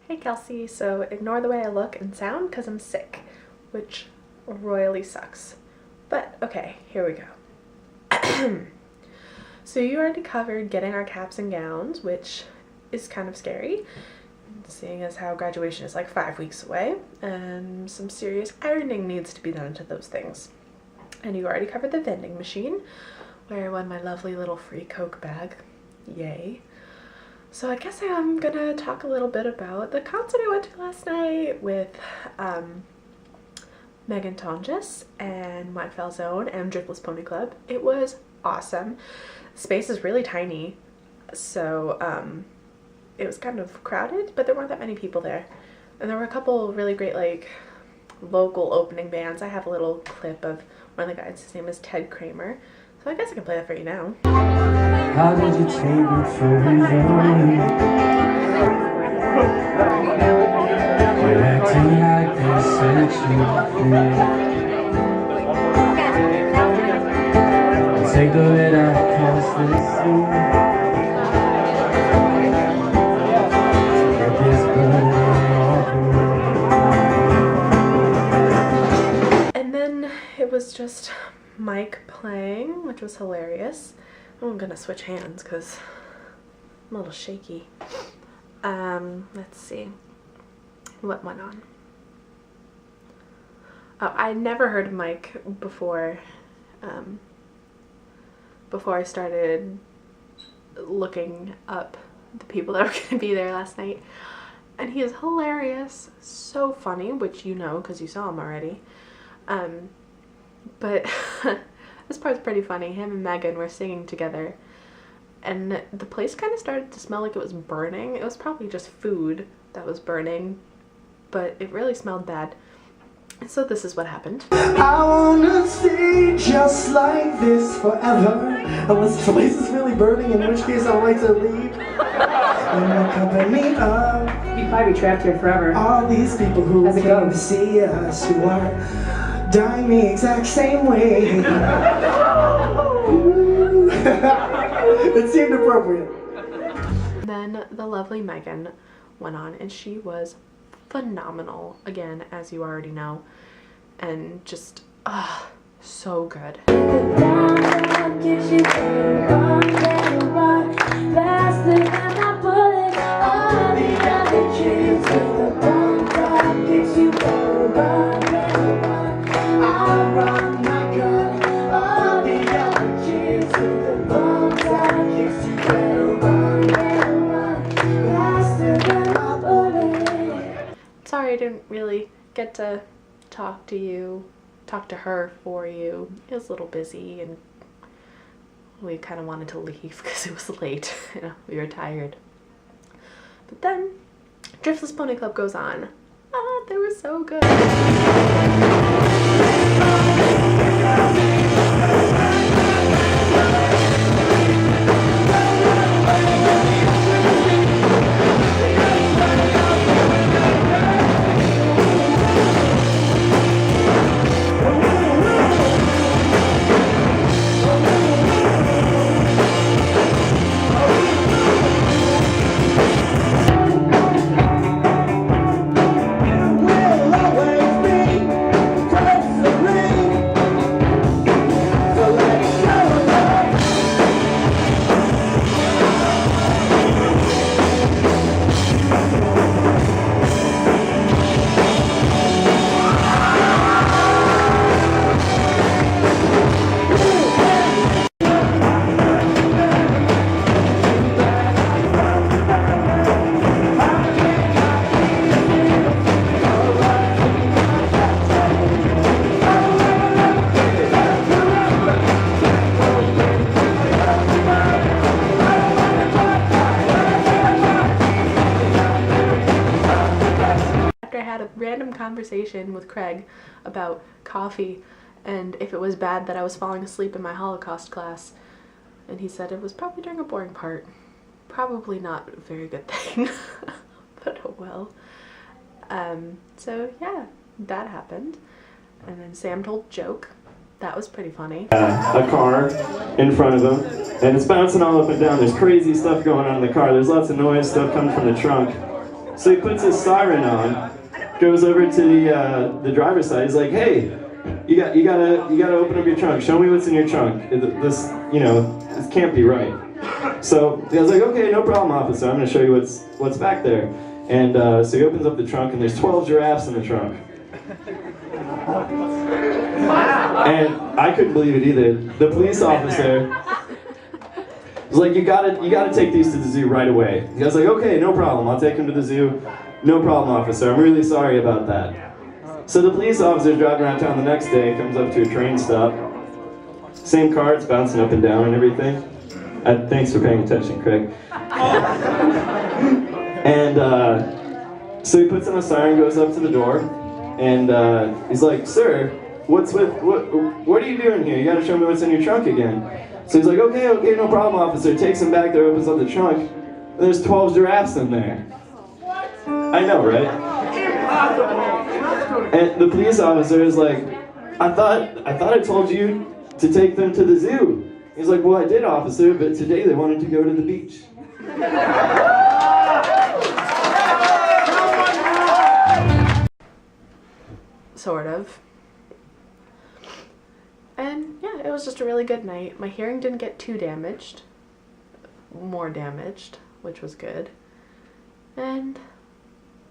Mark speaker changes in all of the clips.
Speaker 1: Hey Kelsey, so ignore the way I look and sound because I'm sick, which royally sucks. But okay, here we go. So you already covered getting our caps and gowns, which is kind of scary, seeing as how graduation is like 5 weeks away, and some serious ironing needs to be done to those things. And you already covered the vending machine, where I won my lovely little free Coke bag. Yay. So I guess I'm gonna talk a little bit about the concert I went to last night with Meghan Tonjes and my Falzone and Driftless Pony Club. It was awesome. The space is really tiny, so it was kind of crowded, but there weren't that many people there. And there were a couple really great like local opening bands. I have a little clip of one of the guys. His name is Ted Kramer. So I guess I can play that for you now. How did you take me for You're acting like they set you free. Take the way that across the sea. Get this burden off me. And then it was just Mike playing, which was hilarious. I'm gonna switch hands because I'm a little shaky. Let's see what went on. Oh, I never heard of Mike before I started looking up the people that were gonna be there last night, and he is hilarious, so funny, which you know because you saw him already. But this part's pretty funny. Him and Meghan were singing together, and the place kind of started to smell like it was burning. It was probably just food that was burning, but it really smelled bad. So this is what happened.
Speaker 2: I wanna stay just like this forever, unless the place is really burning, in which case I'd like to leave. In the company of
Speaker 3: You'd probably be trapped here forever.
Speaker 2: all these people who came to see us, who are dying the exact same way. It seemed appropriate.
Speaker 1: Then the lovely Meghan went on, and she was phenomenal, again, as you already know, and just so good. Sorry I didn't really get to talk to her for you. It was a little busy and we kind of wanted to leave because it was late. You know, we were tired. But then Driftless Pony Club goes on. They were so good. Random conversation with Craig about coffee and if it was bad that I was falling asleep in my Holocaust class, and he said it was probably during a boring part. Probably not a very good thing, but oh well. So yeah, that happened, and then Sam told a joke. That was pretty funny.
Speaker 4: A car in front of him, and it's bouncing all up and down. There's crazy stuff going on in the car. There's lots of noise, stuff coming from the trunk. So he puts his siren on, goes over to the driver's side. He's like, "Hey, you gotta open up your trunk. Show me what's in your trunk. This can't be right." So the guy's like, "Okay, no problem, officer. I'm gonna show you what's back there." And so he opens up the trunk, and there's 12 giraffes in the trunk. And I couldn't believe it either. The police officer was like, "You gotta take these to the zoo right away." The guy's like, "Okay, no problem. I'll take them to the zoo. No problem, officer. I'm really sorry about that." So the police officer's driving around town the next day, comes up to a train stop. Same car, it's bouncing up and down and everything. Thanks for paying attention, Craig. And so he puts on a siren, goes up to the door, and he's like, "Sir, what are you doing here? You gotta show me what's in your trunk again." So he's like, okay, no problem, officer. Takes him back there, opens up the trunk, and there's 12 giraffes in there. I know, right? And the police officer is like, I thought I told you to take them to the zoo." He's like, "Well, I did, officer, but today they wanted to go to the beach."
Speaker 1: Sort of. And yeah, it was just a really good night. My hearing didn't get too damaged. More damaged, which was good. And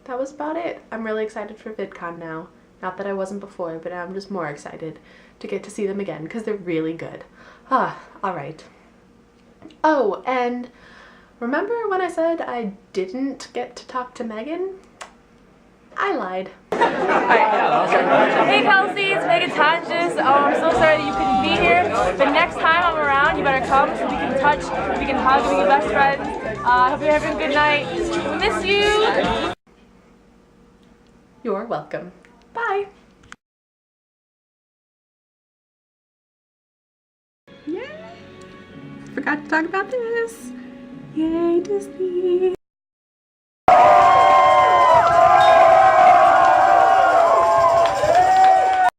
Speaker 1: that was about it. I'm really excited for VidCon now. Not that I wasn't before, but I'm just more excited to get to see them again because they're really good. Alright. Oh, and remember when I said I didn't get to talk to Meghan? I lied.
Speaker 3: Hey Kelsie, it's Meghan Tonjes. I'm so sorry that you couldn't be here, but next time I'm around, you better come so we can touch, we can hug, we can be best friends. I hope you're having a good night. We miss you.
Speaker 1: You're welcome. Bye. Yay! Forgot to talk about this. Yay, Disney.